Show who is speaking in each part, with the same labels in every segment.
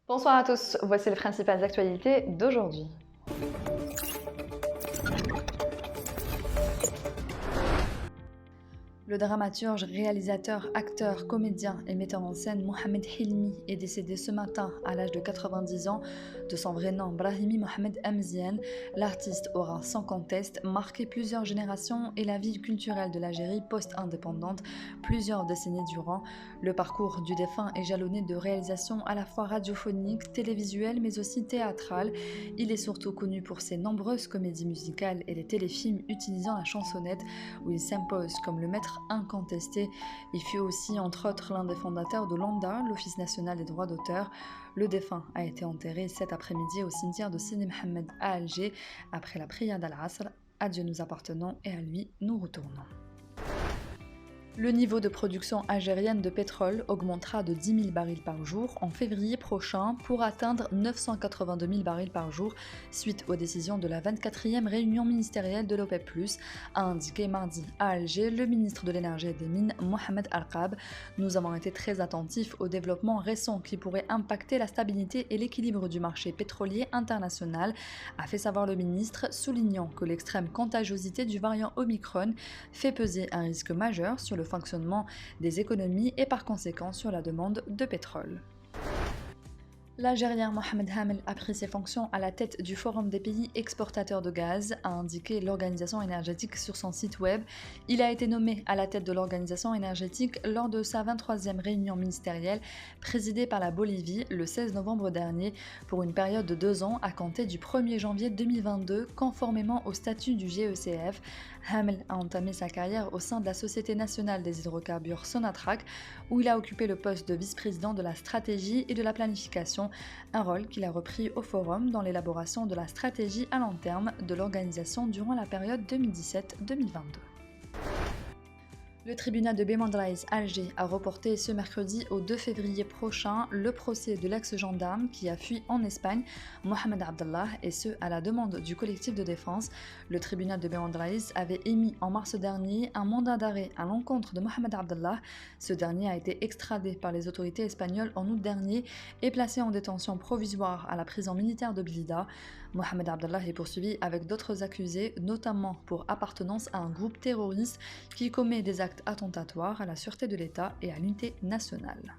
Speaker 1: Bonsoir à tous, voici les principales actualités d'aujourd'hui. Le dramaturge, réalisateur, acteur, comédien et metteur en scène Mohamed Hilmi est décédé ce matin à l'âge de 90 ans. De son vrai nom, Brahimi Mohamed Amzian, l'artiste aura sans conteste marqué plusieurs générations et la vie culturelle de l'Algérie post-indépendante plusieurs décennies durant. Le parcours du défunt est jalonné de réalisations à la fois radiophoniques, télévisuelles mais aussi théâtrales. Il est surtout connu pour ses nombreuses comédies musicales et les téléfilms utilisant la chansonnette où il s'impose comme le maître incontesté. Il fut aussi entre autres l'un des fondateurs de l'ONDA, l'Office national des droits d'auteur. Le défunt a été enterré cet après-midi au cimetière de Sidi Mohamed à Alger après la prière d'Al-Asr. À Dieu nous appartenons et à lui nous retournons. Le niveau de production algérienne de pétrole augmentera de 10 000 barils par jour en février prochain pour atteindre 982 000 barils par jour suite aux décisions de la 24e réunion ministérielle de l'OPEP+, a indiqué mardi à Alger le ministre de l'énergie et des mines Mohamed Al-Qab. Nous avons été très attentifs aux développements récents qui pourraient impacter la stabilité et l'équilibre du marché pétrolier international, a fait savoir le ministre, soulignant que l'extrême contagiosité du variant Omicron fait peser un risque majeur sur le fonctionnement des économies et par conséquent sur la demande de pétrole. L'Algérien Mohamed Hamel a pris ses fonctions à la tête du Forum des pays exportateurs de gaz, a indiqué l'organisation énergétique sur son site web. Il a été nommé à la tête de l'organisation énergétique lors de sa 23e réunion ministérielle présidée par la Bolivie le 16 novembre dernier pour une période de 2 ans à compter du 1er janvier 2022 conformément au statut du GECF. Hamel a entamé sa carrière au sein de la Société nationale des hydrocarbures Sonatrach où il a occupé le poste de vice-président de la stratégie et de la planification, un rôle qu'il a repris au Forum dans l'élaboration de la stratégie à long terme de l'organisation durant la période 2017-2022. Le tribunal de Bémandraïs Alger a reporté ce mercredi au 2 février prochain le procès de l'ex-gendarme qui a fui en Espagne, Mohamed Abdallah, et ce à la demande du collectif de défense. Le tribunal de Bémandraïs avait émis en mars dernier un mandat d'arrêt à l'encontre de Mohamed Abdallah. Ce dernier a été extradé par les autorités espagnoles en août dernier et placé en détention provisoire à la prison militaire de Blida. Mohamed Abdallah est poursuivi avec d'autres accusés, notamment pour appartenance à un groupe terroriste qui commet des actes attentatoires à la sûreté de l'État et à l'unité nationale.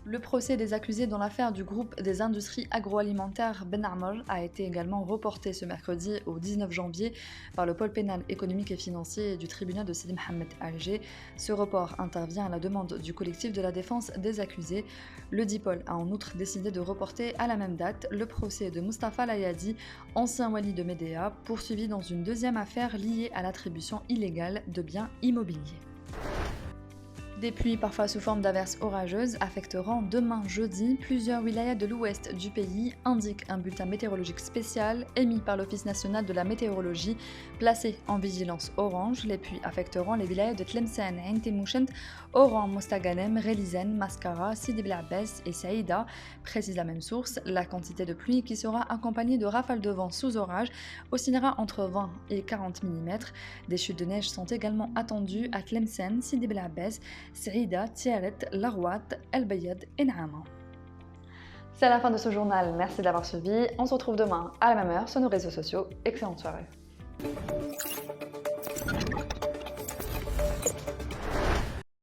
Speaker 1: Le procès des accusés dans l'affaire du groupe des industries agroalimentaires Ben Amr a été également reporté ce mercredi au 19 janvier par le pôle pénal économique et financier du tribunal de Sidi Mohamed Alger. Ce report intervient à la demande du collectif de la défense des accusés. Le DIPOL a en outre décidé de reporter à la même date le procès de Mustapha Layadi, ancien wali de Médéa, poursuivi dans une deuxième affaire liée à l'attribution illégale de biens immobiliers. Des pluies, parfois sous forme d'averses orageuses, affecteront demain jeudi plusieurs wilayas de l'ouest du pays, indique un bulletin météorologique spécial émis par l'Office national de la météorologie, placé en vigilance orange. Les pluies affecteront les wilayas de Tlemcen, Ain Temouchent, Oran, Mostaganem, Relizen, Mascara, Sidi Bel Abbès et Saïda. Précise la même source, la quantité de pluie qui sera accompagnée de rafales de vent sous orage oscillera entre 20 et 40 mm. Des chutes de neige sont également attendues à Tlemcen, Sidi Bel Abbès, Saïda, Tiaret, Larouat, El Bayad et Naama. C'est la fin de ce journal, merci de l'avoir suivi. On se retrouve demain à la même heure sur nos réseaux sociaux. Excellente soirée.